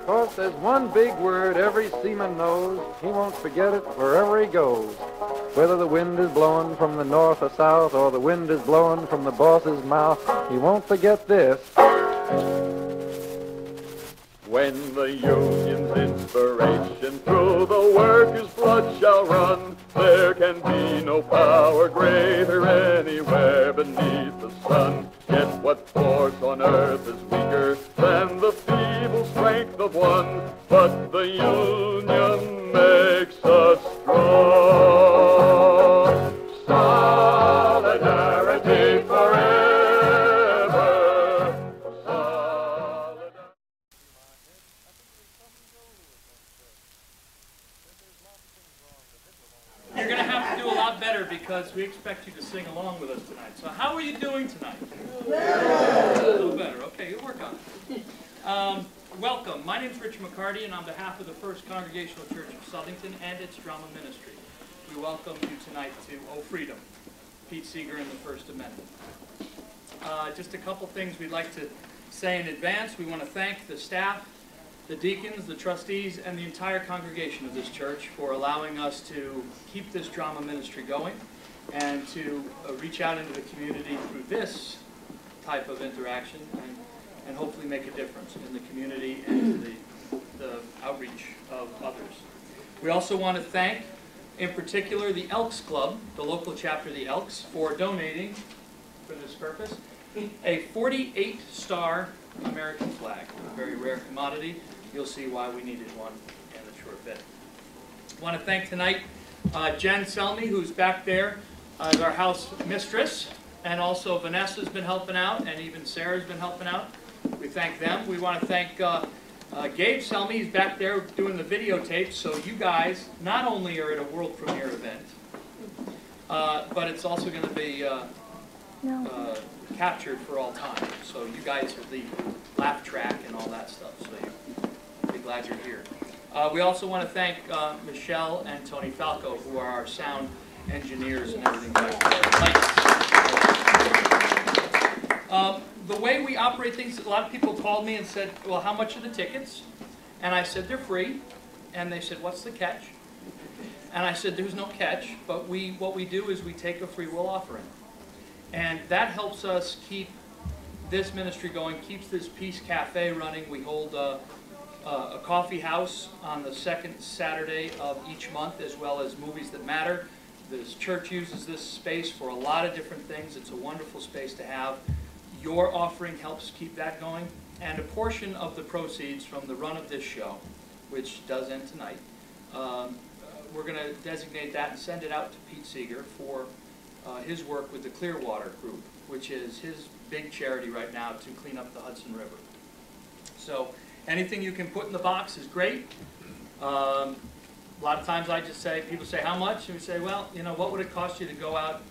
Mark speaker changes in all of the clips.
Speaker 1: 'Cause there's one big word every seaman knows. He won't forget it wherever he goes. Whether the wind is blowing from the north or south, or the wind is blowing from the boss's mouth, he won't forget this.
Speaker 2: When the union's inspiration through the workers' blood shall run, there can be no power greater anywhere beneath the sun. Yet what force on earth is weaker than the feeble strength of one? But the union makes us strong. Solidarity forever. Solidarity.
Speaker 3: You're going to have to do a lot better because we expect you to sing along with us tonight. So how are you doing tonight? A little better. Okay, you'll work on it. Welcome. My name is Richard McCarty, and on behalf of the First Congregational Church of Southington and its drama ministry, we welcome you tonight to Oh Freedom, Pete Seeger and the First Amendment. Just a couple things we'd like to say in advance. We want to thank the staff, the deacons, the trustees, and the entire congregation of this church for allowing us to keep this drama ministry going and to reach out into the community through this type of interaction and hopefully make a difference in the community and to the outreach of others. We also want to thank, in particular, the Elks Club, the local chapter of the Elks, for donating, for this purpose, a 48-star American flag, a very rare commodity. You'll see why we needed one in a short bit. I want to thank tonight Jen Selmy, who's back there as our house mistress, and also Vanessa's been helping out, and even Sarah's been helping out. We thank them. We want to thank Gabe Selmy. He's back there doing the videotape, so you guys not only are at a world premiere event, but it's also going to be captured for all time. So you guys are the laugh track and all that stuff, so you'll be glad you're here. We also want to thank Michelle and Tony Falco, who are our sound engineers and everything back there. The way we operate things, a lot of people called me and said, well, how much are the tickets? And I said, they're free. And they said, what's the catch? And I said, there's no catch, but what we do is we take a free will offering. And that helps us keep this ministry going, keeps this Peace Cafe running. We hold a coffee house on the second Saturday of each month, as well as Movies That Matter. This church uses this space for a lot of different things. It's a wonderful space to have. Your offering helps keep that going. And a portion of the proceeds from the run of this show, which does end tonight, we're going to designate that and send it out to Pete Seeger for his work with the Clearwater Group, which is his big charity right now to clean up the Hudson River. So anything you can put in the box is great. A lot of times I just say, people say, how much? And we say, well, you know, what would it cost you to go out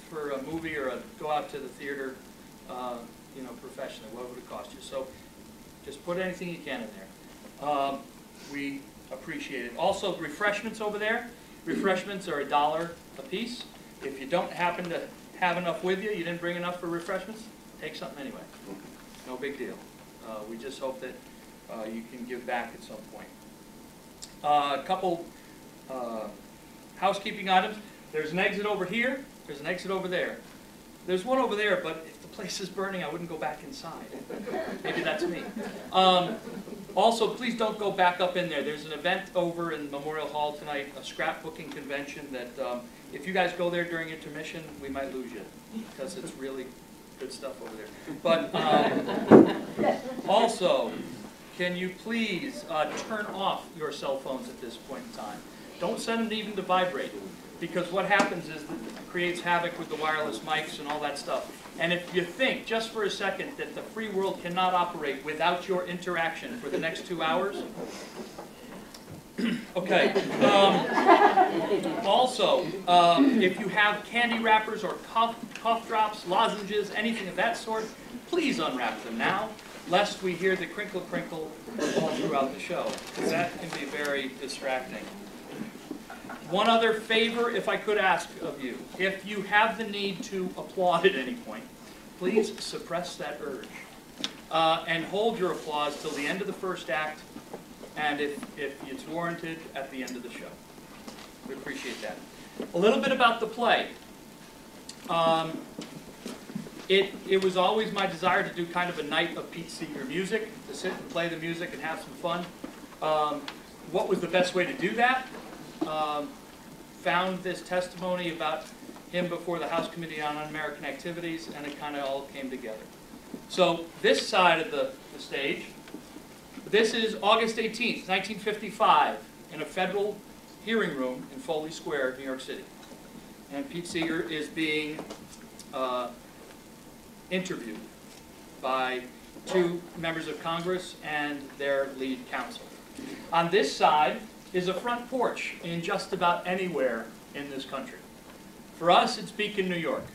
Speaker 3: for a movie or go out to the theater, you know, professionally? What would it cost you? So just put anything you can in there. We appreciate it. Also, refreshments over there. Refreshments are $1 a piece. If you don't happen to have enough with you, you didn't bring enough for refreshments, take something anyway. No big deal. We just hope that you can give back at some point. A couple housekeeping items. There's an exit over here. There's an exit over there. There's one over there, but if the place is burning, I wouldn't go back inside. Maybe that's me. Also, please don't go back up in there. There's an event over in Memorial Hall tonight, a scrapbooking convention that if you guys go there during intermission, we might lose you because it's really good stuff over there. But also, can you please turn off your cell phones at this point in time? Don't send them even to vibrate, because what happens is that it creates havoc with the wireless mics and all that stuff. And if you think, just for a second, that the free world cannot operate without your interaction for the next 2 hours, okay. Also, if you have candy wrappers or cough drops, lozenges, anything of that sort, please unwrap them now, lest we hear the crinkle crinkle all throughout the show, because that can be very distracting. One other favor, if I could ask of you, if you have the need to applaud at any point, please suppress that urge. and hold your applause till the end of the first act, and if it's warranted, at the end of the show. We appreciate that. A little bit about the play. It was always my desire to do kind of a night of Pete Seeger music, to sit and play the music and have some fun. What was the best way to do that? Found this testimony about him before the House Committee on Un-American Activities, and it kind of all came together. So this side of the stage, this is August 18th, 1955, in a federal hearing room in Foley Square, New York City. And Pete Seeger is being interviewed by two members of Congress and their lead counsel. On this side is a front porch in just about anywhere in this country. For us, it's Beacon, New York.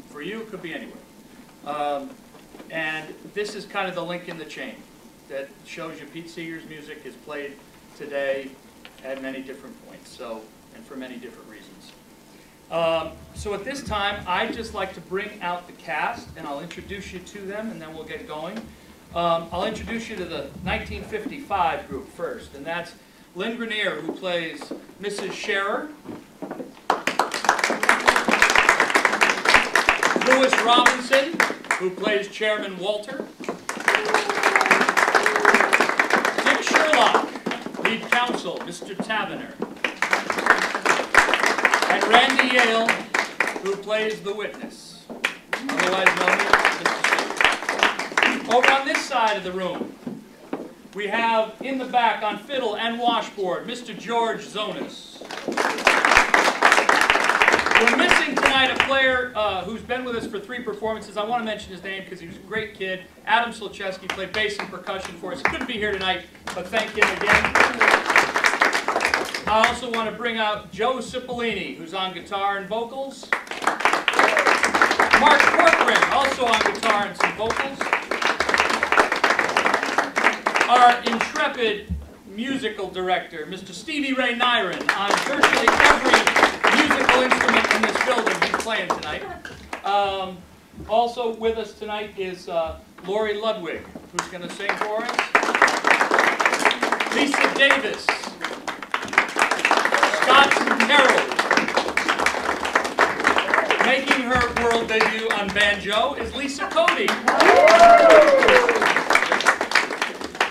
Speaker 3: For you, it could be anywhere. And this is kind of the link in the chain that shows you Pete Seeger's music is played today at many different points, and for many different reasons. So at this time, I'd just like to bring out the cast, and I'll introduce you to them, and then we'll get going. I'll introduce you to the 1955 group first, and that's Lynn Grenier, who plays Mrs. Scherer, Lewis Robinson, who plays Chairman Walter, Dick Sherlock, lead counsel, Mr. Tavener, and Randy Yale, who plays the witness, otherwise known as Mr. Seeger. Over on this side of the room, we have in the back on fiddle and washboard, Mr. George Zonas. We're missing tonight a player who's been with us for 3 performances. I want to mention his name because he was a great kid. Adam Slachewski played bass and percussion for us. He couldn't be here tonight, but thank him again. I also want to bring out Joe Cipollini, who's on guitar and vocals. Mark Corcoran, also on guitar and some vocals. Our intrepid musical director, Mr. Stevie Ray Nyron, on virtually every musical instrument in this building he's playing tonight. Also with us tonight is Lori Ludwig, who's going to sing for us. Lisa Davis. Scott Carroll. Making her world debut on banjo is Lisa Cody.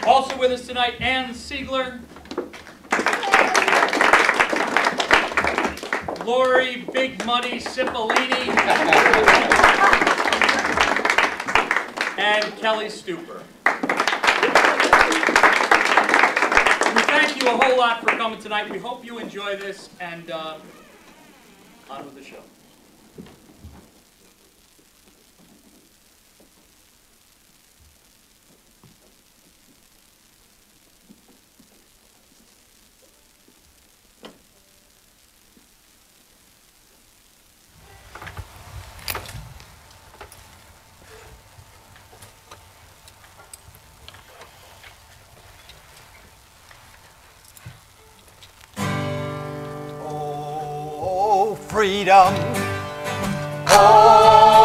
Speaker 3: Also with us tonight, Ann Siegler. Lori Big Muddy Cipollini. And Kelly Stuper. We thank you a whole lot for coming tonight. We hope you enjoy this, and on with the show.
Speaker 4: Freedom, oh